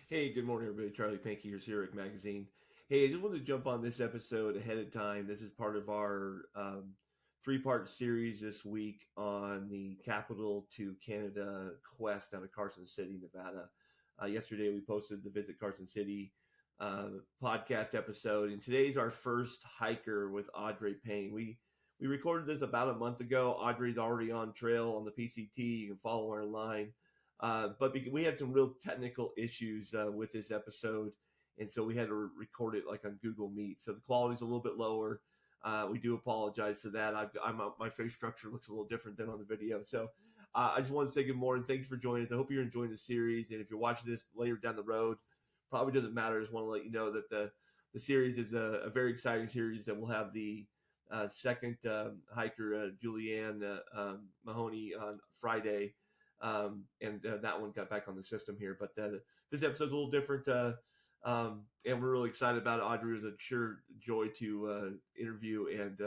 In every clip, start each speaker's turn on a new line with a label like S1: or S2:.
S1: Hey, good morning, everybody. Charlie Pankey here, Zurich Magazine. Hey, I just wanted to jump on this episode ahead of time. This is part of our three-part series this week on the capital to Canada quest out of Carson City, Nevada. Yesterday, we posted the Visit Carson City podcast episode, and today's our first hiker with Audrey Payne. We recorded this about a month ago. Audrey's already on trail on the PCT. You can follow her online. But we had some real technical issues with this episode, and so we had to record it like on Google Meet. So the quality's a little bit lower. We do apologize for that. My face structure looks a little different than on the video. So I just want to say good morning. Thanks for joining us. I hope you're enjoying the series. And if you're watching this later down the road, probably doesn't matter. I just want to let you know that the series is a very exciting series that will have the second hiker, Julianne Mahoney, on Friday. And that one got back on the system here. But this episode's a little different, and we're really excited about it. Audrey was a sure joy to interview, and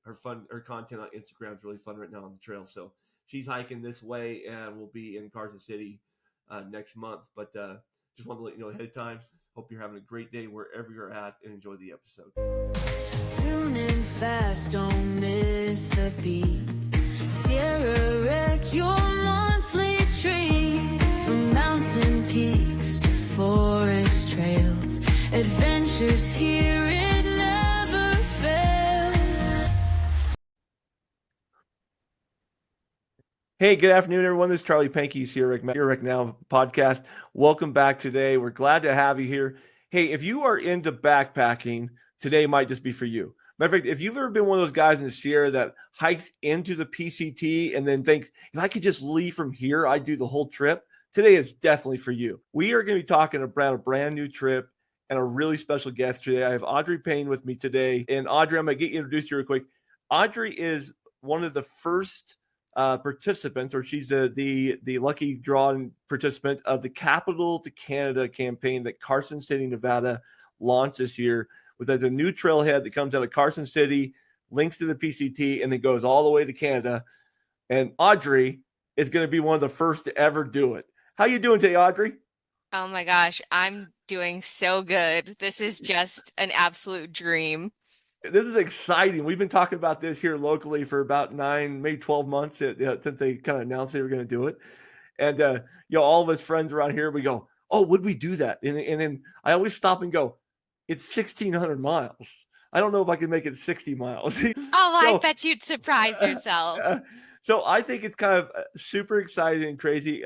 S1: her content on Instagram is really fun right now on the trail. So she's hiking this way, and we'll be in Carson City next month. But just wanted to let you know ahead of time. Hope you're having a great day wherever you're at, and enjoy the episode.
S2: Tune in fast, don't miss a beat. Sierra Wreck, your monthly treat. From mountain peaks to forest trails, adventures here, it never fails.
S1: Hey, good afternoon, everyone. This is Charlie Pankey, Zurich Now podcast. Welcome back today. We're glad to have you here. Hey, if you are into backpacking, today might just be for you. Matter of fact, if you've ever been one of those guys in the Sierra that hikes into the PCT and then thinks, if I could just leave from here, I'd do the whole trip, today is definitely for you. We are going to be talking about a brand new trip and a really special guest today. I have Audrey Payne with me today. And Audrey, I'm going to get you introduced to you real quick. Audrey is one of the first participants, or she's the lucky drawn participant of the Capital to Canada campaign that Carson City, Nevada launched this year. There's a new trailhead that comes out of Carson City, links to the PCT, and then goes all the way to Canada. And Audrey is going to be one of the first to ever do it. How you doing today, Audrey?
S3: Oh my gosh, I'm doing so good. This is just an absolute dream.
S1: This is exciting. We've been talking about this here locally for about 9, maybe 12 months since they kind of announced they were going to do it. And, all of us friends around here, we go, oh, would we do that? And then I always stop and go, it's 1,600 miles. I don't know if I can make it 60 miles.
S3: Oh, I
S1: So,
S3: bet you'd surprise yourself.
S1: so I think it's kind of super exciting and crazy.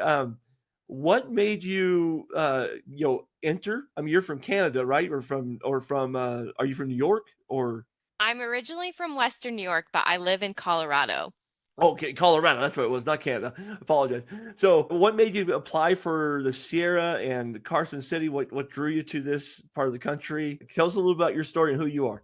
S1: What made you, enter? I mean, you're from Canada, right? Are you from New York or?
S3: I'm originally from Western New York, but I live in Colorado.
S1: Okay, Colorado. That's what it was, not Canada. Apologize. So, what made you apply for the Sierra and Carson City? What drew you to this part of the country? Tell us a little about your story and who you are.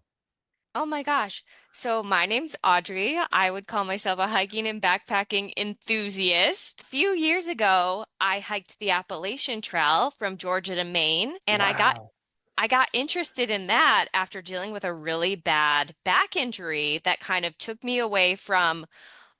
S3: Oh my gosh. So my name's Audrey. I would call myself a hiking and backpacking enthusiast. A few years ago, I hiked the Appalachian Trail from Georgia to Maine, and
S1: Wow.
S3: I got interested in that after dealing with a really bad back injury that kind of took me away from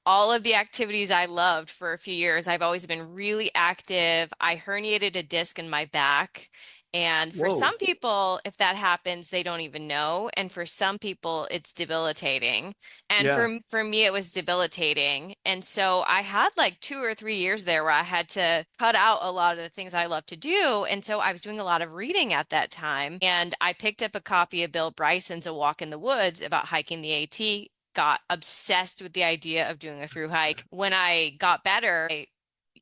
S3: all of the activities I loved for a few years. I've always been really active. I herniated a disc in my back. And for
S1: Whoa.
S3: some people, if that happens, they don't even know. And for some people, it's debilitating. And
S1: Yeah.
S3: for me, it was debilitating. And so I had like 2 or 3 years there where I had to cut out a lot of the things I love to do. And so I was doing a lot of reading at that time. And I picked up a copy of Bill Bryson's A Walk in the Woods about hiking the AT, got obsessed with the idea of doing a through hike. When I got better, I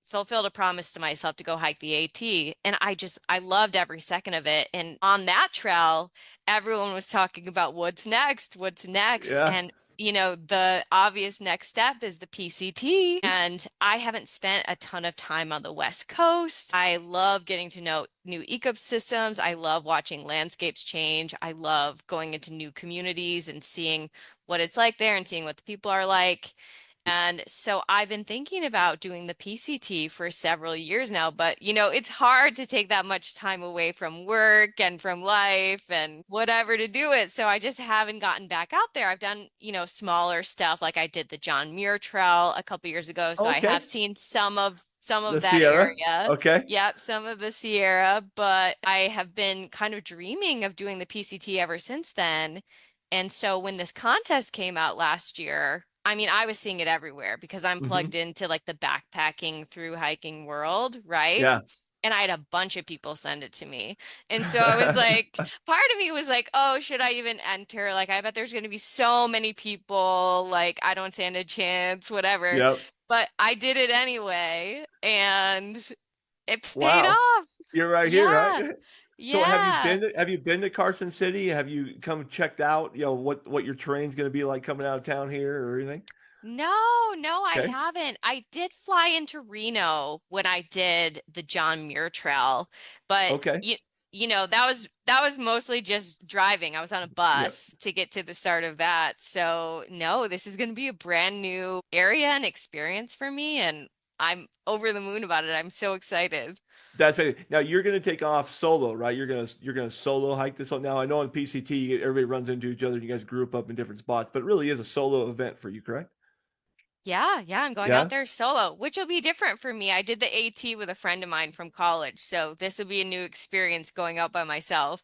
S3: fulfilled a promise to myself to go hike the AT. And I loved every second of it. And on that trail, everyone was talking about what's next, what's next.
S1: Yeah.
S3: And the obvious next step is the PCT. And I haven't spent a ton of time on the West Coast. I love getting to know new ecosystems. I love watching landscapes change. I love going into new communities and seeing what it's like there and seeing what the people are like. And so I've been thinking about doing the PCT for several years now, but it's hard to take that much time away from work and from life and whatever to do it. So I just haven't gotten back out there. I've done, smaller stuff like I did the John Muir Trail a couple years ago, so I have
S1: Okay.
S3: seen some of
S1: The
S3: that
S1: Sierra.
S3: area.
S1: Okay.
S3: Yep, some of the Sierra, but I have been kind of dreaming of doing the PCT ever since then. And so when this contest came out last year, I mean, I was seeing it everywhere because I'm
S1: Hmm.
S3: plugged into like the backpacking through hiking world, right?
S1: Yeah.
S3: And I had a bunch of people send it to me. And so I was like, part of me was like, oh, should I even enter? Like, I bet there's going to be so many people. Like, I don't stand a chance, whatever.
S1: Yep.
S3: But I did it anyway, and it paid
S1: Wow.
S3: off.
S1: You're right here,
S3: Yeah.
S1: right? So
S3: Yeah.
S1: have you been to Carson City? Have you come checked out, what your terrain's going to be like coming out of town here or anything?
S3: No, I
S1: Okay.
S3: haven't. I did fly into Reno when I did the John Muir Trail, but
S1: Okay.
S3: that was mostly just driving. I was on a
S1: Yeah.
S3: bus to get to the start of that. So no, this is going to be a brand new area and experience for me, and I'm over the moon about it. I'm so excited.
S1: That's it. Now you're going to take off solo, right? You're going to solo hike this one. Now I know on PCT everybody runs into each other. You guys group up in different spots, but it really is a solo event for you, correct?
S3: Yeah, I'm going out
S1: Yeah.
S3: there solo, which will be different for me. I did the AT with a friend of mine from college, so this will be a new experience going out by myself.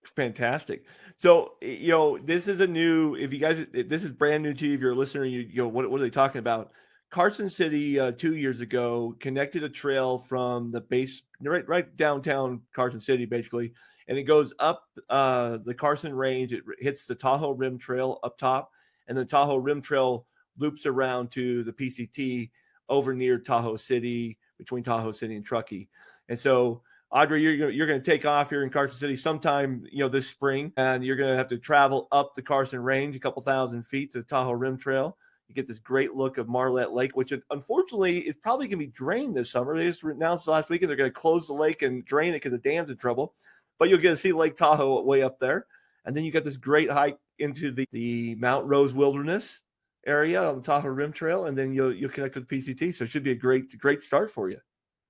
S1: Fantastic. So, this is a new, if you guys, this is brand new to you. If you're a listener, what are they talking about? Carson City, 2 years ago, connected a trail from the base, right downtown Carson City, basically. And it goes up the Carson Range. It hits the Tahoe Rim Trail up top. And the Tahoe Rim Trail loops around to the PCT over near Tahoe City, between Tahoe City and Truckee. And so, Audrey, you're going to take off here in Carson City sometime, this spring, and you're going to have to travel up the Carson Range, a couple thousand feet to the Tahoe Rim Trail. You get this great look of Marlette Lake, which unfortunately is probably going to be drained this summer. They just announced last weekend they're going to close the lake and drain it because the dam's in trouble. But you'll get to see Lake Tahoe way up there, and then you got this great hike into the Mount Rose Wilderness area on the Tahoe Rim Trail, and then you'll connect with PCT. So it should be a great start for you.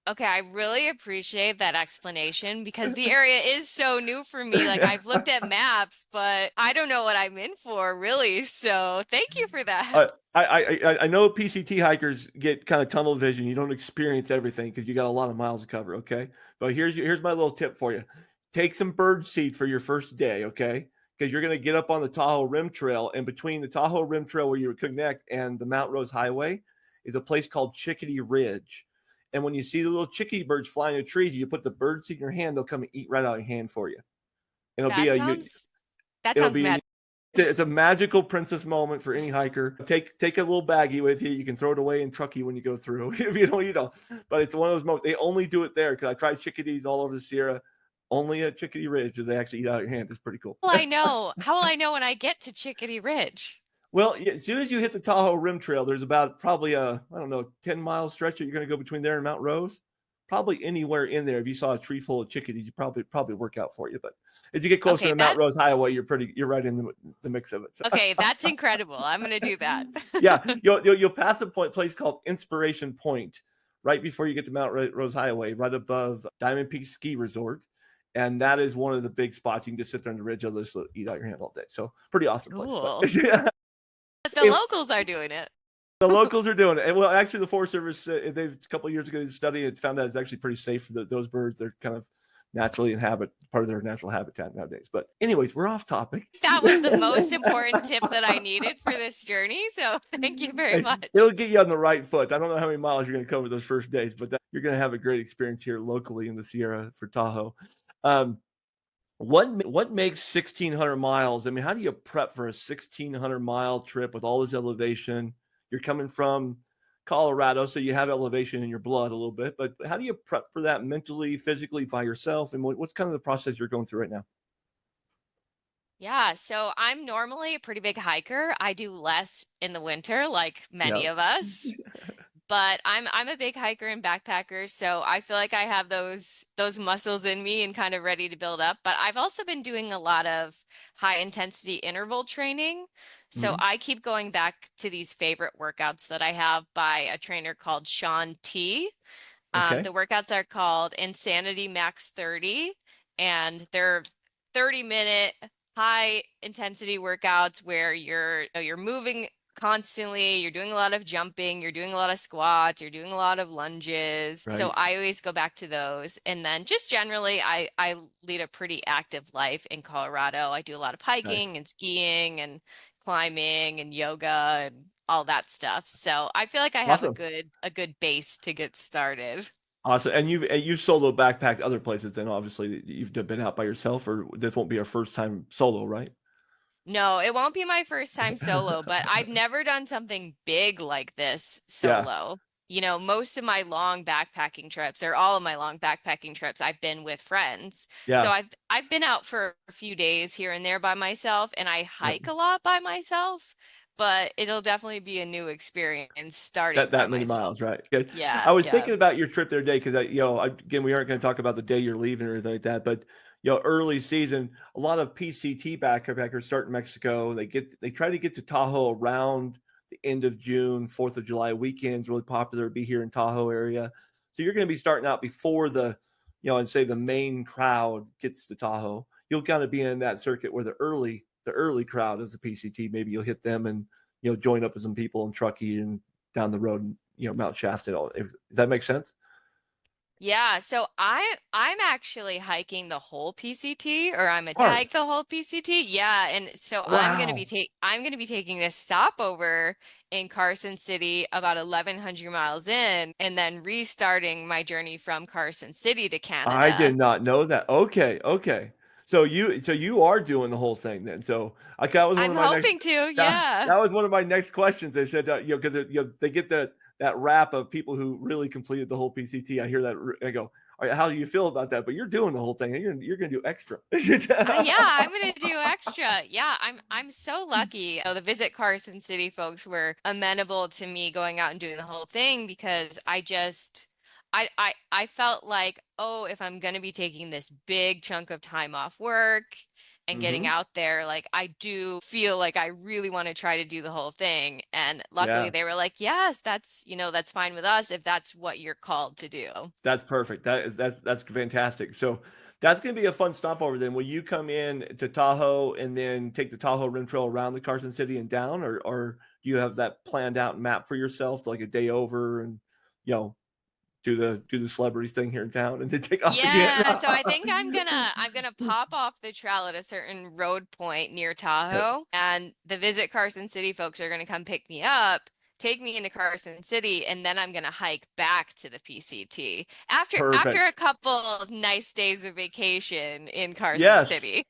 S3: Okay, I really appreciate that explanation because the area is so new for me. Like I've looked at maps, but I don't know what I'm in for really. So thank you for that.
S1: I, I know PCT hikers get kind of tunnel vision. You don't experience everything because you got a lot of miles to cover. Okay, but here's my little tip for you: take some bird seed for your first day. Okay, because you're going to get up on the Tahoe Rim Trail, and between the Tahoe Rim Trail where you connect and the Mount Rose Highway is a place called Chickadee Ridge. And when you see the little chickadee birds flying in the trees, you put the bird seed in your hand; they'll come and eat right out of your hand for you. It'll be
S3: That
S1: a
S3: sounds that
S1: it'll
S3: sounds
S1: be
S3: mad.
S1: it's a magical princess moment for any hiker. Take a little baggie with you. You can throw it away in Truckee when you go through if you don't. But it's one of those moments. They only do it there because I tried chickadees all over the Sierra. Only at Chickadee Ridge do they actually eat out of your hand. It's pretty cool.
S3: How will I know? How will I know when I get to Chickadee Ridge?
S1: Well, yeah, as soon as you hit the Tahoe Rim Trail, there's about probably a, I don't know, 10-mile stretch that you're going to go between there and Mount Rose. Probably anywhere in there. If you saw a tree full of chickadees, you probably work out for you. But as you get closer
S3: Okay,
S1: to Mount Rose Highway, you're right in the mix of it. So.
S3: okay, that's incredible. I'm gonna do that.
S1: Yeah, you'll pass a place called Inspiration Point right before you get to Mount Rose Highway, right above Diamond Peak Ski Resort. And that is one of the big spots. You can just sit there on the ridge and just eat out your hand all day. So pretty awesome place.
S3: Cool.
S1: But yeah,
S3: But the
S1: if
S3: locals are doing it.
S1: the locals are doing it, and well, actually, the Forest Service they've a couple of years ago did a study and found that it's actually pretty safe for those birds. They're kind of naturally part of their natural habitat nowadays. But anyways, we're off topic.
S3: That was the most important tip that I needed for this journey. So thank you very much.
S1: It'll get you on the right foot. I don't know how many miles you're going to cover those first days, but you're going to have a great experience here locally in the Sierra for Tahoe. What makes 1,600 miles? I mean, how do you prep for a 1,600-mile trip with all this elevation? You're coming from Colorado, so you have elevation in your blood a little bit, but how do you prep for that mentally, physically by yourself? And what's kind of the process you're going through right now?
S3: Yeah, so I'm normally a pretty big hiker. I do less in the winter, like many
S1: Yeah.
S3: of us. but I'm a big hiker and backpacker, so I feel like I have those muscles in me and kind of ready to build up. But I've also been doing a lot of high intensity interval training. So
S1: Mhm.
S3: I keep going back to these favorite workouts that I have by a trainer called Sean T.
S1: Okay.
S3: The workouts are called Insanity Max 30, and they're 30-minute high intensity workouts where you're moving constantly, you're doing a lot of jumping, you're doing a lot of squats, you're doing a lot of lunges. So
S1: Right.
S3: I always go back to those. And then just generally I lead a pretty active life in Colorado. I do a lot of
S1: Nice.
S3: hiking and skiing and climbing and yoga and all that stuff. So I feel like I have
S1: Awesome.
S3: a good base to get started.
S1: Awesome. And you've solo backpacked other places then obviously you've been out by yourself, or this won't be your first time solo, right?
S3: No, it won't be my first time solo, but I've never done something big like this
S1: Yeah.
S3: solo. You know, most of my long backpacking trips, or all of my long backpacking trips, I've been with friends. So
S1: Yeah.
S3: I've been out for a few days here and there by myself, and I
S1: Yep.
S3: hike a lot by myself, but it'll definitely be a new experience starting by
S1: That many
S3: myself.
S1: miles, right? Good.
S3: Yeah,
S1: I was
S3: yeah.
S1: thinking about your trip the other day because again, we aren't going to talk about the day you're leaving or anything like that, but early season, a lot of PCT backpackers start in Mexico. They try to get to Tahoe around the end of June, 4th of July weekends, really popular to be here in Tahoe area. So you're going to be starting out before I'd say the main crowd gets to Tahoe. You'll kind of be in that circuit where the early crowd of the PCT, maybe you'll hit them and join up with some people in Truckee and down the road, Mount Shasta. Does that make sense?
S3: Yeah, so I'm actually hiking the whole PCT, or I'm a
S1: Art.
S3: hike the whole PCT. Yeah, and so
S1: Wow.
S3: I'm gonna be taking a stopover in Carson City about 1,100 miles in, and then restarting my journey from Carson City to
S1: I
S3: Canada.
S1: did not know that. Okay, okay. So you are doing the whole thing then. So that was one
S3: I'm
S1: of my next
S3: hoping to,
S1: that,
S3: yeah.
S1: that was one of my next questions. They said because they get that rap of people who really completed the whole PCT. I hear that. I go, all right, how do you feel about that? But you're doing the whole thing, and you're gonna do extra.
S3: Yeah, I'm gonna do extra. Yeah, I'm so lucky. The Visit Carson City folks were amenable to me going out and doing the whole thing because I felt like, oh, if I'm gonna be taking this big chunk of time off work and getting
S1: Hmm.
S3: out there, like I do feel like I really want to try to do the whole thing. And luckily
S1: Yeah.
S3: they were like, yes, that's fine with us if that's what you're called to do.
S1: That's perfect. That's fantastic. So that's going to be a fun stopover then. Will you come in to Tahoe and then take the Tahoe Rim Trail around the Carson City and down, or do you have that planned out and mapped for yourself, like a day over and you know do the celebrities thing here in town and then take off again?
S3: Yeah, so I think I'm gonna pop off the trail at a certain road point near
S1: Yep.
S3: Tahoe, and the Visit Carson City folks are gonna come pick me up, take me into Carson City, and then I'm gonna hike back to the PCT after a
S1: Perfect.
S3: couple nice days of vacation in Carson
S1: Yes.
S3: City.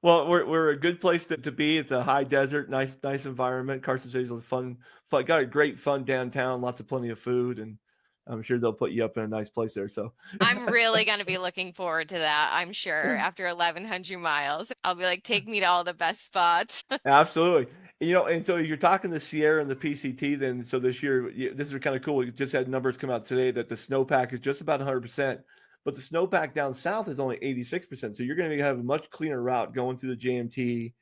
S1: Well, we're a good place to be. It's a high desert, nice environment. Carson City's a fun, got a great fun downtown, plenty of food, and I'm sure they'll put you up in a nice place there. So
S3: I'm really gonna be looking forward to that, I'm sure. After 1,100 miles, I'll be like, take me to all the best spots.
S1: absolutely. And so you're talking the Sierra and the PCT then. So this year, this is kind of cool. We just had numbers come out today that the snowpack is just about 100%, but the snowpack down south is only 86%. So you're going to have a much cleaner route going through the JMT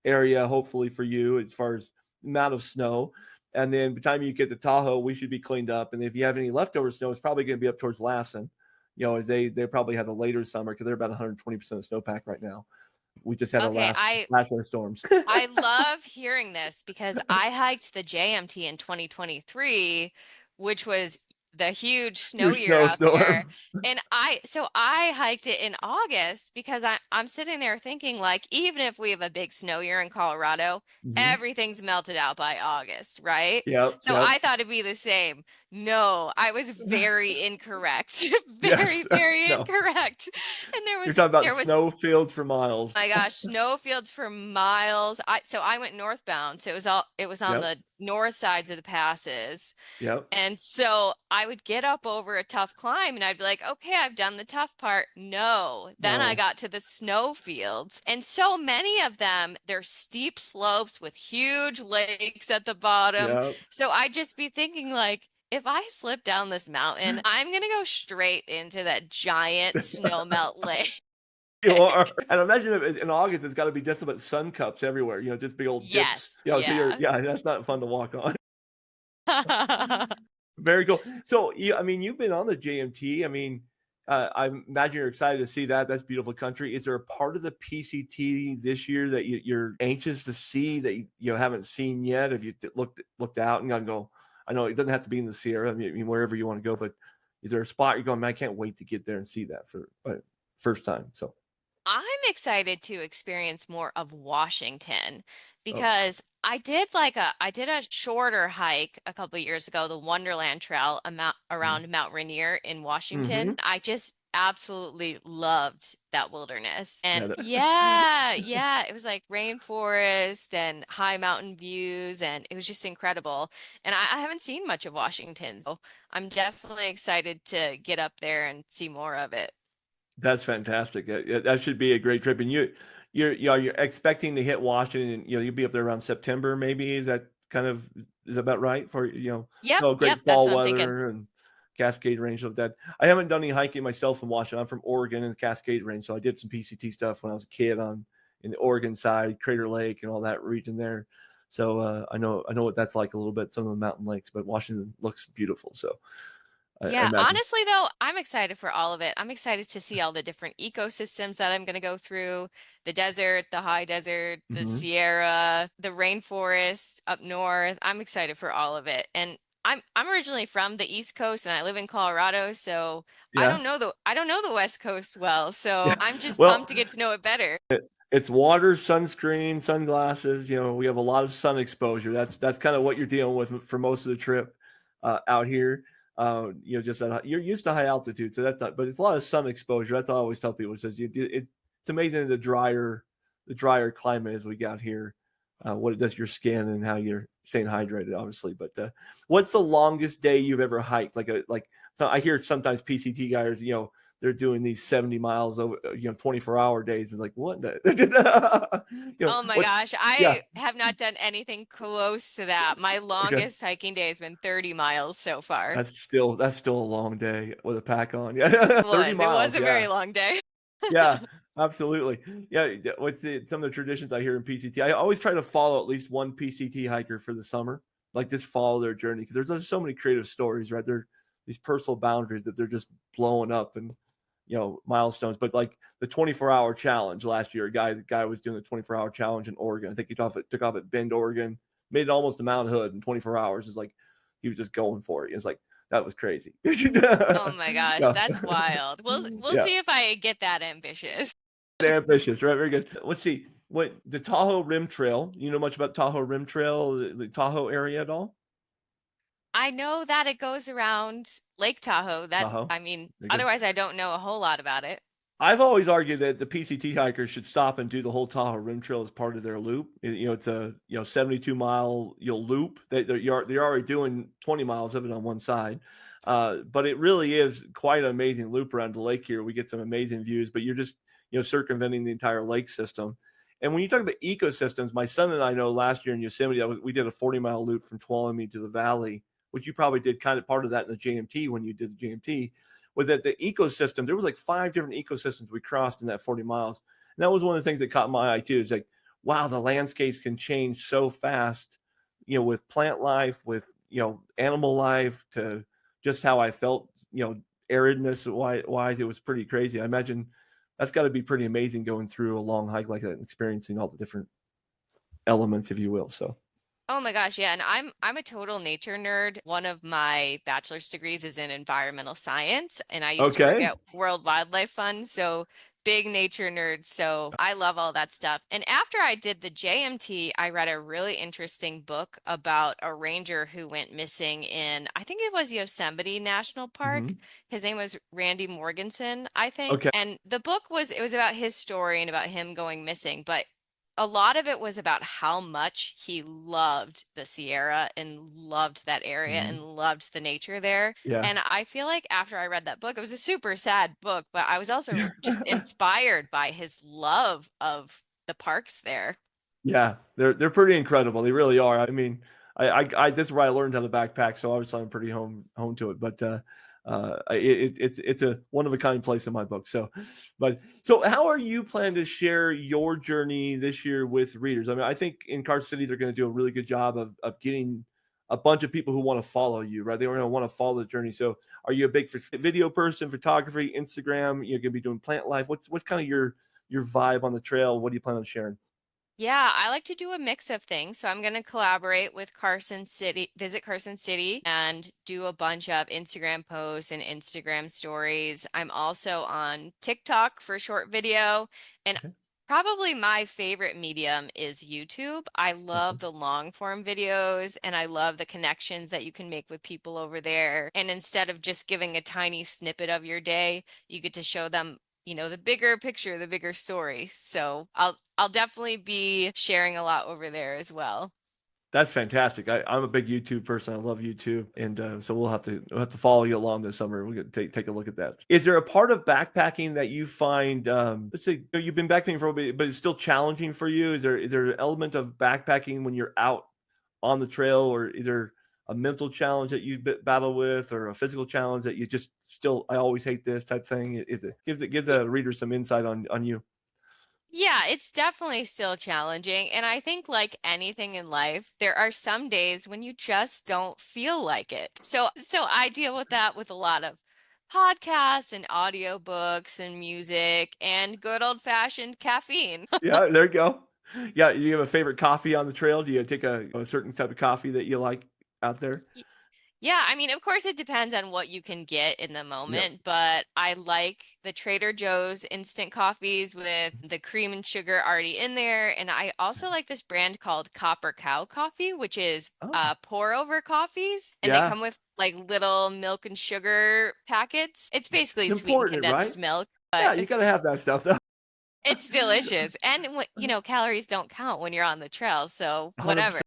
S1: area, hopefully for you, as far as amount of snow. And then by the time you get to Tahoe, we should be cleaned up. And if you have any leftover snow, it's probably going to be up towards Lassen. As they probably have the later summer because they're about 120% of snowpack right now. We just had our
S3: Okay,
S1: last winter storms.
S3: I love hearing this because I hiked the JMT in 2023, which was the huge snow
S1: Your
S3: year out there.
S1: snowstorm.
S3: And I hiked it in August because I'm sitting there thinking like even if we have a big snow year in Colorado,
S1: Mhm.
S3: everything's melted out by August, right?
S1: Yep,
S3: So
S1: yep.
S3: I thought it'd be the same. No, I was very incorrect.
S1: Yes.
S3: Very, very
S1: No.
S3: incorrect. And
S1: You're talking about
S3: there was
S1: snow fields for miles.
S3: my gosh, snowfields for miles. I went northbound, so it was on
S1: Yep,
S3: the north sides of the passes.
S1: yep.
S3: And so I would get up over a tough climb and I'd be like, okay, I've done the tough part. No. Then I
S1: No.
S3: got to the snow fields. And so many of them, they're steep slopes with huge lakes at the bottom.
S1: Yep.
S3: So I'd just be thinking like, if I slip down this mountain, I'm gonna go straight into that giant snowmelt lake.
S1: You are. And imagine if in August, it's gotta be just about sun cups everywhere, just big old dips.
S3: Yes,
S1: So you're
S3: yeah.
S1: yeah, that's not fun to walk on. Very cool. So, I mean, you've been on the JMT. I mean, I imagine you're excited to see that. That's beautiful country. Is there a part of the PCT this year that you're anxious to see that you haven't seen yet? Have you looked out and gone go? I know it doesn't have to be in the Sierra. I mean, wherever you want to go, but is there a spot you're going? Man, I can't wait to get there and see that for first time. So,
S3: I'm excited to experience more of Washington
S1: oh,
S3: because I did a shorter hike a couple years ago, the Wonderland Trail
S1: mm,
S3: around Mount Rainier in
S1: mm-hmm.
S3: Washington. I just absolutely loved that wilderness.
S1: Yeah,
S3: And yeah, yeah, it was like rainforest and high mountain views, and it was just incredible. And I haven't seen much of Washington, so I'm definitely excited to get up there and see more of it.
S1: that's fantastic. Yeah, that should be a great trip. And you're expecting to hit Washington, and you'll be up there around September, maybe. Is that about right for
S3: Yep,
S1: so
S3: yep,
S1: great
S3: that's
S1: fall
S3: what I'm thinking.
S1: weather and Cascade Range of that. I haven't done any hiking myself in Washington. I'm from Oregon and the Cascade Range, so I did some PCT stuff when I was a kid on in the Oregon side, Crater Lake and all that region there. So I know what that's like a little bit, some of the mountain lakes, but Washington looks beautiful. So I
S3: Yeah,
S1: imagine.
S3: honestly though, I'm excited for all of it. I'm excited to see all the different ecosystems that I'm going to go through, the desert, the high desert, the
S1: Hmm.
S3: Sierra, the rainforest up north. I'm excited for all of it. And I'm originally from the East Coast and I live in Colorado, so
S1: Yeah.
S3: I don't know the West Coast well.
S1: Yeah.
S3: So I'm just pumped
S1: Well,
S3: to get to know it better.
S1: it's water, sunscreen, sunglasses. We have a lot of sun exposure. That's kind of what you're dealing with for most of the trip out here. Just you're used to high altitude, so that's not. But it's a lot of sun exposure. That's all I always tell people. It says it's amazing the drier climate as we got here. What it does to your skin and how you're staying hydrated, obviously. But what's the longest day you've ever hiked? So I hear sometimes PCT guys, they're doing these 70 miles over 24-hour days. It's like what
S3: Oh my
S1: what's
S3: gosh,
S1: yeah.
S3: I have not done anything close to that. My
S1: Okay,
S3: longest hiking day has been 30 miles so far.
S1: that's still a long day with a pack on. Yeah. 30
S3: It was
S1: miles.
S3: a
S1: Yeah.
S3: very long day.
S1: Yeah, absolutely. Yeah, some of the traditions I hear in PCT? I always try to follow at least one PCT hiker for the summer, like just follow their journey because there's just so many creative stories, right? They're these personal boundaries that they're just blowing up and milestones. But like the 24-hour challenge last year, the guy was doing the 24-hour challenge in Oregon. I think he took off at Bend, Oregon, made it almost to Mount Hood in 24 hours. It's like he was just going for it. It's like that was crazy.
S3: Oh my gosh,
S1: Yeah.
S3: that's wild. We'll
S1: Yeah.
S3: see if I get that ambitious.
S1: Ambitious, right? Very good. Let's see. What the Tahoe Rim Trail? You know much about Tahoe Rim Trail, the Tahoe area at all?
S3: I know that it goes around Lake Tahoe.
S1: Tahoe.
S3: I mean,
S1: Very good.
S3: otherwise I don't know a whole lot about it.
S1: I've always argued that the PCT hikers should stop and do the whole Tahoe Rim Trail as part of their loop. It's a 72-mile loop. They're already doing 20 miles of it on one side, but it really is quite an amazing loop around the lake here. We get some amazing views, but you're just circumventing the entire lake system. And when you talk about ecosystems, my son and I know last year in Yosemite, we did a 40-mile loop from Tuolumne to the valley, which you probably did kind of part of that in the JMT when you did the JMT was that the ecosystem, there was like 5 different ecosystems we crossed in that 40 miles. And that was one of the things that caught my eye too. It's like, wow, the landscapes can change so fast, with plant life, with, animal life to just how I felt, aridness wise, it was pretty crazy. I imagine that's got to be pretty amazing going through a long hike like that and experiencing all the different elements, if you will. So,
S3: Oh my gosh, yeah, and I'm a total nature nerd. One of my bachelor's degrees is in environmental science, and I used to work
S1: okay.
S3: at World Wildlife Fund, so big nature nerd. So I love all that stuff. And after I did the JMT, I read a really interesting book about a ranger who went missing in, I think it was Yosemite National Park.
S1: Hmm.
S3: His name was Randy Morganson, I think.
S1: Okay.
S3: And the book was it was about his story and about him going missing, but a lot of it was about how much he loved the Sierra and loved that area
S1: Mhm.
S3: and loved the nature there.
S1: Yeah.
S3: And I feel like after I read that book, it was a super sad book, but I was also just inspired by his love of the parks there.
S1: Yeah, they're pretty incredible. They really are. I mean, this is where I learned how to backpack, so obviously I'm pretty home to it. But it's a one of a kind place in my book. So how are you planning to share your journey this year with readers? I mean, I think in Carson City they're going to do a really good job of getting a bunch of people who want to follow you, right? They're going to want to follow the journey. So are you a big video person, photography, Instagram? You're going to be doing plant life. What's kind of your vibe on the trail? What do you plan on sharing?
S3: Yeah, I like to do a mix of things. So I'm going to collaborate with Carson City, visit Carson City, and do a bunch of Instagram posts and Instagram stories. I'm also on TikTok for short video. And
S1: Okay.
S3: probably my favorite medium is YouTube. I
S1: Okay.
S3: love the long form videos and I love the connections that you can make with people over there. And instead of just giving a tiny snippet of your day, you get to show them, the bigger picture, the bigger story. So I'll definitely be sharing a lot over there as well.
S1: That's fantastic. I'm a big YouTube person. I love YouTube, and so we'll have to follow you along this summer. We'll take a look at that. Is there a part of backpacking that you find? Let's say you've been backpacking for a bit, but it's still challenging for you. Is there an element of backpacking when you're out on the trail, or is there a mental challenge that you battle with, or a physical challenge that you just still? I always hate this type thing. Is it gives a reader some insight on you?
S3: Yeah, it's definitely still challenging. And I think, like anything in life, there are some days when you just don't feel like it. So I deal with that with a lot of podcasts and audiobooks and music and good old-fashioned caffeine.
S1: Yeah, there you go. Yeah, you have a favorite coffee on the trail? Do you take a certain type of coffee that you like out there?
S3: Yeah, I mean, of course, it depends on what you can get in the
S1: Yeah.
S3: moment, but I like the Trader Joe's instant coffees with the cream and sugar already in there. And I also like this brand called Copper Cow Coffee, which is
S1: Oh,
S3: pour over coffees, and they
S1: yeah.
S3: come with like little milk and sugar packets. It's
S1: It's
S3: basically sweetened
S1: important, right?
S3: condensed milk,
S1: Yeah,
S3: but
S1: you gotta have that stuff though.
S3: it's delicious. And calories don't count when you're on the trail, so whatever.
S1: 100%.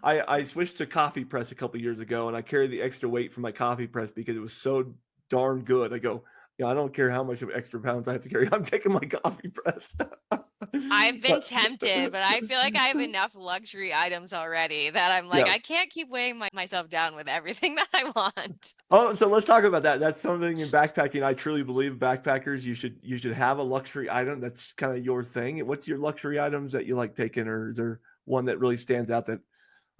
S1: I switched to coffee press a couple years ago, and I carried the extra weight from my coffee press because it was so darn good. I go, yeah, I don't care how much of extra pounds I have to carry. I'm taking my coffee press.
S3: I've been
S1: But
S3: tempted, but I feel like I have enough luxury items already that I'm like,
S1: yeah.
S3: I can't keep weighing myself down with everything that I want.
S1: Oh, so let's talk about that. That's something in backpacking. I truly believe backpackers, you should have a luxury item that's kind of your thing. What's your luxury items that you like taking, or is there one that really stands out that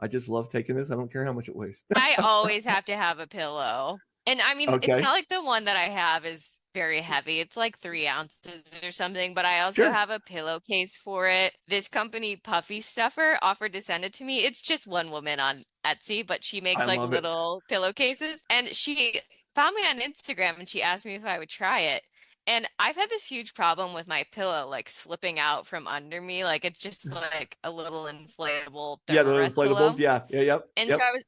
S1: I just love taking this? I don't care how much it weighs.
S3: I always have to have a pillow. And I mean, it's
S1: Okay,
S3: not like the one that I have is very heavy. It's like 3 ounces or something, but I also
S1: sure.
S3: have a pillowcase for it. This company, Puffy Stuffer, offered to send it to me. It's just one woman on Etsy, but she
S1: I
S3: makes like
S1: love it.
S3: little pillowcases. And she found me on Instagram and she asked me if I would try it. And I've had this huge problem with my pillow like slipping out from under me. Like it's just like a little inflatable
S1: Yeah, the
S3: thermarest
S1: inflatables.
S3: pillow.
S1: Yeah, yeah, yep,
S3: And so
S1: yep.
S3: I was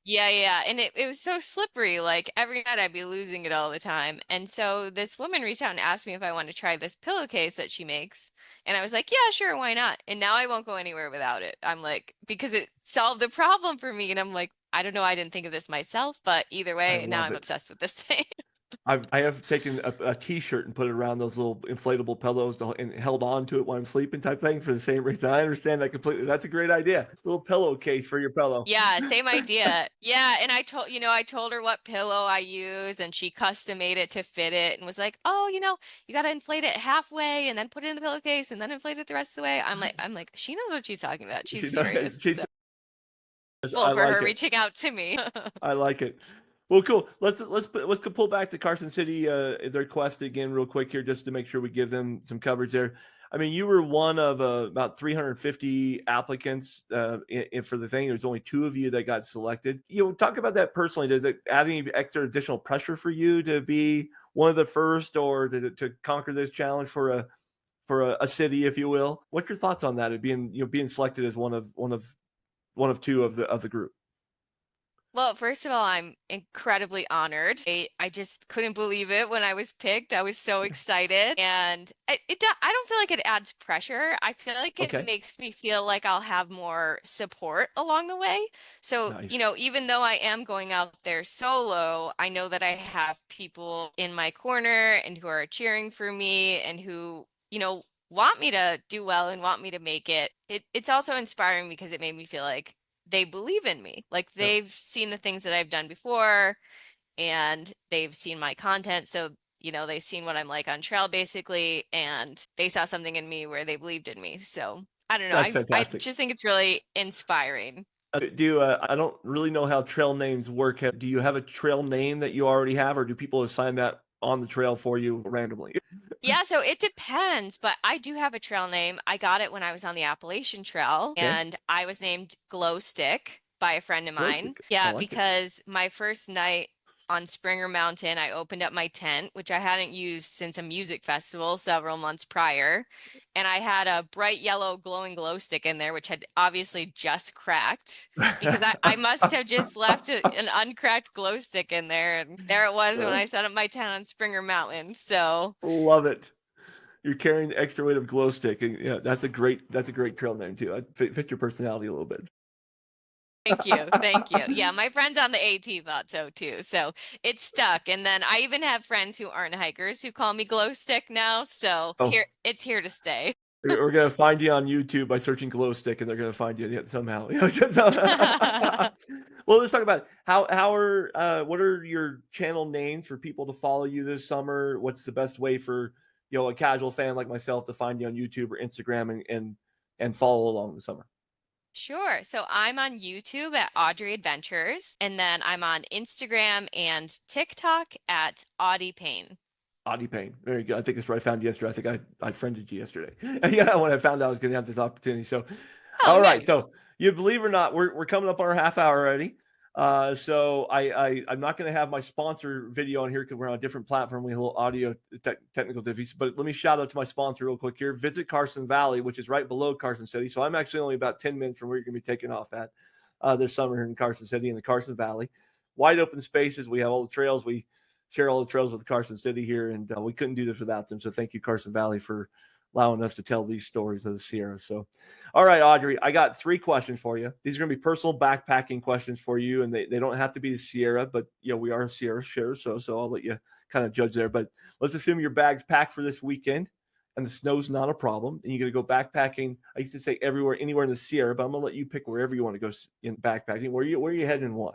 S3: yeah, yeah. And it was so slippery. Like every night I'd be losing it all the time. And so this woman reached out and asked me if I wanted to try this pillowcase that she makes. And I was like, yeah, sure, why not? And now I won't go anywhere without it. I'm like, because it solved the problem for me. And I'm like, I don't know, I didn't think of this myself, but either
S1: I
S3: way, now
S1: love
S3: I'm
S1: it.
S3: obsessed with this thing.
S1: I have taken a T-shirt and put it around those little inflatable pillows and held on to it while I'm sleeping type thing for the same reason. I understand that completely. That's a great idea. Little pillowcase for your pillow.
S3: Yeah, same idea. Yeah, and I told her what pillow I use and she custom made it to fit it and was like, "Oh, you got to inflate it halfway and then put it in the pillowcase and then inflate it the rest of the way." I'm like, she knows what she's talking about. She's
S1: She does.
S3: serious.
S1: She
S3: So
S1: does.
S3: full
S1: I
S3: for
S1: like
S3: her
S1: it.
S3: reaching out to me.
S1: I like it. Well, cool. Let's pull back to Carson City, their quest again, real quick here, just to make sure we give them some coverage there. I mean, you were one of about 350 applicants for the thing. There's only two of you that got selected. Talk about that personally. Does it add any extra additional pressure for you to be one of the first, or to conquer this challenge for a city, if you will? What's your thoughts on that? Of being selected as one of two of the group.
S3: Well, first of all, I'm incredibly honored. I just couldn't believe it when I was picked. I was so excited. And I don't feel like it adds pressure. I feel like it
S1: Okay,
S3: makes me feel like I'll have more support along the way. So,
S1: nice.
S3: even though I am going out there solo, I know that I have people in my corner and who are cheering for me and who, want me to do well and want me to make it. It's also inspiring because it made me feel like they believe in me. Like they've seen the things that I've done before and they've seen my content. So, they've seen what I'm like on trail basically, and they saw something in me where they believed in me. So I don't know.
S1: That's
S3: I
S1: fantastic.
S3: just think it's really inspiring.
S1: I don't really know how trail names work. Do you have a trail name that you already have, or do people assign that on the trail for you randomly?
S3: Yeah, so it depends, but I do have a trail name. I got it when I was on the Appalachian Trail,
S1: Okay.
S3: and I was named Glowstick by a friend of mine.
S1: Glowstick. I
S3: Yeah,
S1: like it.
S3: because my first night on Springer Mountain, I opened up my tent, which I hadn't used since a music festival several months prior. And I had a bright yellow glowing glow stick in there, which had obviously just cracked because I must have just left an uncracked glow stick in there. And there it was when I set up my tent on Springer Mountain. So
S1: Love it. You're carrying the extra weight of glow stick. And, yeah, that's a great trail name too. It fits your personality a little bit.
S3: thank you. Thank you. Yeah, my friends on the AT thought so too. So it stuck. And then I even have friends who aren't hikers who call me glow stick now. So
S1: Oh,
S3: it's here to stay.
S1: we're gonna find you on YouTube by searching glow stick, and they're gonna find you somehow. Well, let's talk about what are your channel names for people to follow you this summer? What's the best way for a casual fan like myself to find you on YouTube or Instagram and follow along this summer?
S3: Sure. So I'm on YouTube at Audrey Adventures, and then I'm on Instagram and TikTok at Audie Payne.
S1: Audie Payne. Very good. I think that's where I found you yesterday. I think I friended you yesterday. Yeah, when I found out I was going to have this opportunity. So,
S3: Oh,
S1: all right.
S3: nice.
S1: So, you believe it or not, we're coming up on our half hour already. So I'm not going to have my sponsor video on here because we're on a different platform. We have a little audio technical difficulties. But let me shout out to my sponsor real quick here. Visit Carson Valley, which is right below Carson City. So I'm actually only about 10 minutes from where you're going to be taking off at this summer here in Carson City in the Carson Valley. Wide open spaces. We have all the trails. We share all the trails with Carson City here, and we couldn't do this without them. So thank you, Carson Valley, for allowing us to tell these stories of the Sierra. So, all right, Audrey, I got 3 questions for you. These are going to be personal backpacking questions for you, and they don't have to be the Sierra, but we are a Sierra share, so I'll let you kind of judge there. But let's assume your bag's packed for this weekend, and the snow's not a problem, and you're going to go backpacking. I used to say everywhere, anywhere in the Sierra, but I'm going to let you pick wherever you want to go in backpacking. Where are you heading and why?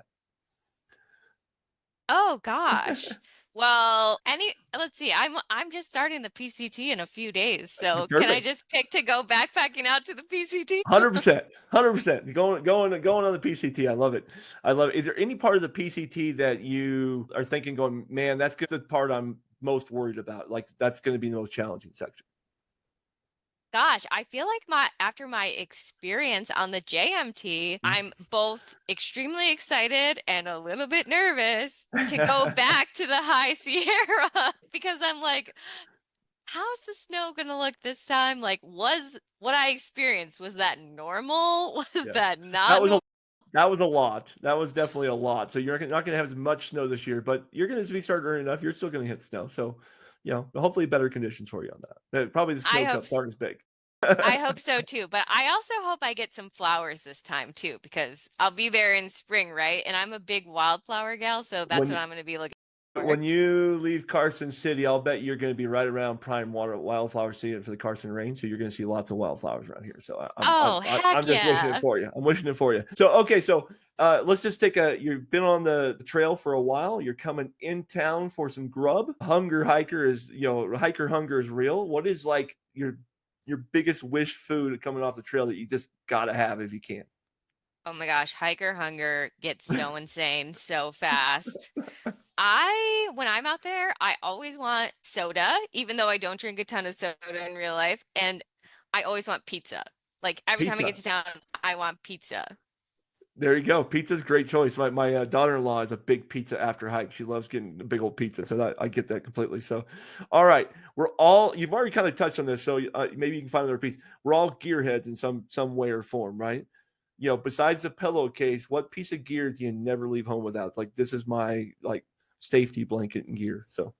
S3: Oh gosh. Well, let's see. I'm just starting the PCT in a few days. So can I
S1: Perfect.
S3: just pick to go backpacking out to the PCT?
S1: 100%, 100%. Going on the PCT. I love it. I love it. Is there any part of the PCT that you are thinking, going, man, that's the part I'm most worried about? Like that's going to be the most challenging section.
S3: Gosh, I feel like after my experience on the JMT, I'm both extremely excited and a little bit nervous to go back to the High Sierra because I'm like, how's the snow gonna look this time? Like, was what I experienced, was that normal? Was
S1: Yeah.
S3: that not normal?
S1: That was a lot. That was definitely a lot. So you're not going to have as much snow this year, but you're going to be starting early enough. You're still going to hit snow. So, hopefully better conditions for you on that. Probably the
S3: I
S1: snow
S3: hope
S1: cups aren't as big.
S3: I hope so too. But I also hope I get some flowers this time too, because I'll be there in spring, right? And I'm a big wildflower gal, so that's what I'm going to be looking for.
S1: When you leave Carson City, I'll bet you're going to be right around prime wildflower season for the Carson rain. So you're going to see lots of wildflowers around here. So I'm
S3: Heck
S1: just wishing it
S3: yeah.
S1: for you. I'm wishing it for you. So, okay. So let's just you've been on the trail for a while. You're coming in town for some grub. Hiker hunger is real. What is like your biggest wish food coming off the trail that you just got to have if you can?
S3: Oh my gosh, hiker hunger gets so insane so fast. When I'm out there, I always want soda, even though I don't drink a ton of soda in real life. And I always want pizza. Like every time I get
S1: Pizza.
S3: to town, I want pizza.
S1: There you go. Pizza's a great choice. My daughter-in-law is a big pizza after hike. She loves getting a big old pizza. So I get that completely. So, all right. You've already kind of touched on this. So maybe you can find another piece. We're all gearheads in some way or form, right? Besides the pillowcase, what piece of gear do you never leave home without? It's like, this is my safety blanket and gear. So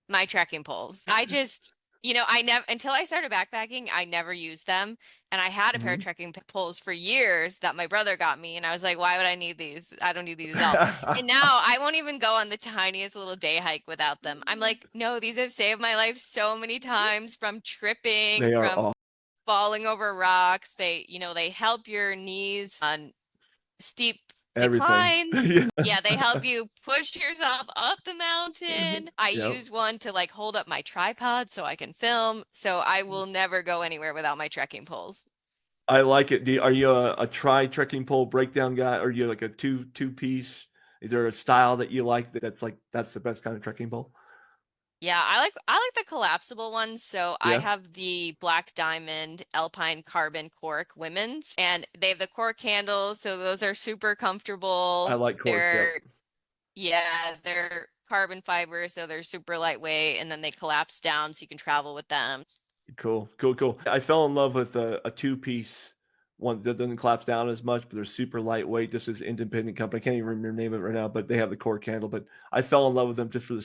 S3: My trekking poles. I just, I never, until I started backpacking, I never used them. And I had a pair of trekking poles for years that my brother got me. And I was like, why would I need these? I don't need these at all. And now I won't even go on the tiniest little day hike without them. I'm like, no, these have saved my life so many times from tripping,
S1: they are
S3: from
S1: awesome.
S3: falling over rocks. They help your knees on steep
S1: Everything.
S3: declines.
S1: Yeah.
S3: Yeah, they help you push yourself up the mountain. I
S1: Yep.
S3: use one to like hold up my tripod so I can film. So I will never go anywhere without my trekking poles.
S1: I like it. Are you a tri trekking pole breakdown guy? Or are you like a two piece? Is there a style that you like that's the best kind of trekking pole?
S3: Yeah, I like the collapsible ones. So I
S1: Yeah,
S3: have the Black Diamond Alpine Carbon Cork women's, and they have the cork handles, so those are super
S1: I
S3: comfortable.
S1: like cork. Yep.
S3: They're carbon fiber, so they're super lightweight, and then they collapse down so you can travel with them.
S1: Cool, cool, cool. I fell in love with a two piece one that doesn't collapse down as much, but they're super lightweight. Just as independent company, I can't even remember the name of it right now, but they have the cork handle. But I fell in love with them just for the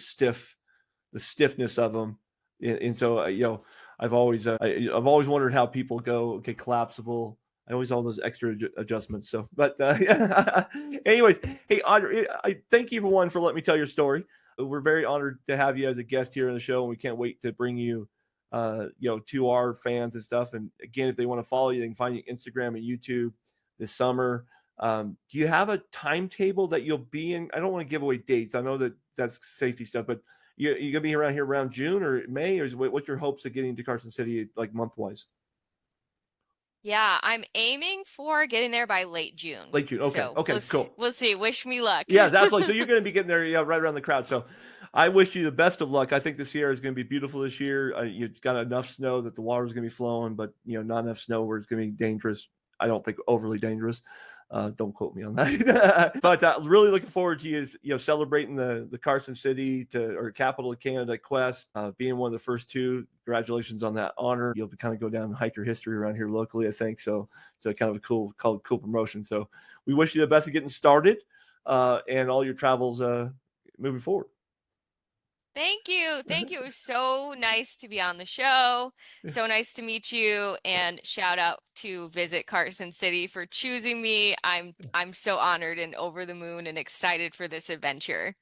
S1: stiffness of them. And so I've always wondered how people get collapsible. I always all those extra adjustments. So, but yeah. Anyways, hey Audrey, I thank you for letting me tell your story. We're very honored to have you as a guest here on the show, and we can't wait to bring you, to our fans and stuff. And again, if they want to follow you, they can find you on Instagram and YouTube this summer. Do you have a timetable that you'll be in? I don't want to give away dates. I know that that's safety stuff, but you gonna be around here around June or May, or what's your hopes of getting to Carson City like month wise?
S3: Yeah, I'm aiming for getting there by late June.
S1: Late June. Okay.
S3: So
S1: Okay. Cool.
S3: we'll see. Wish me luck.
S1: Yeah, absolutely. So you're going to be getting there, yeah, right around the crowd. So I wish you the best of luck. I think the Sierra is going to be beautiful this year. It's got enough snow that the water is going to be flowing, but not enough snow where it's going to be dangerous. I don't think overly dangerous. Don't quote me on that. But really looking forward to you celebrating the Carson City or capital of Canada quest, being one of the first two. Congratulations on that honor. You'll kind of go down hiker history around here locally, I think. So it's a kind of a cool promotion. So we wish you the best of getting started, and all your travels moving forward.
S3: Thank you. Thank you. It was so nice to be on the show. So nice to meet you. And shout out to Visit Carson City for choosing me. I'm so honored and over the moon and excited for this adventure.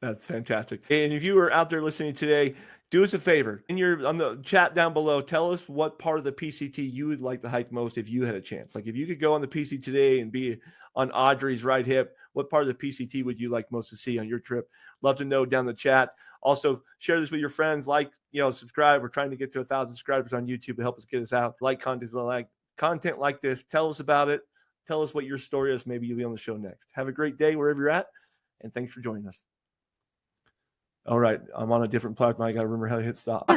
S1: That's fantastic. And if you are out there listening today, do us a favor. On the chat down below, tell us what part of the PCT you would like to hike most if you had a chance. Like if you could go on the PC today and be on Audrey's right hip, what part of the PCT would you like most to see on your trip? Love to know down in the chat. Also, share this with your friends. Subscribe. We're trying to get to 1,000 subscribers on YouTube to help us get us out. Like content like this. Tell us about it. Tell us what your story is. Maybe you'll be on the show next. Have a great day wherever you're at, and thanks for joining us. All right, I'm on a different platform. I got to remember how to hit stop.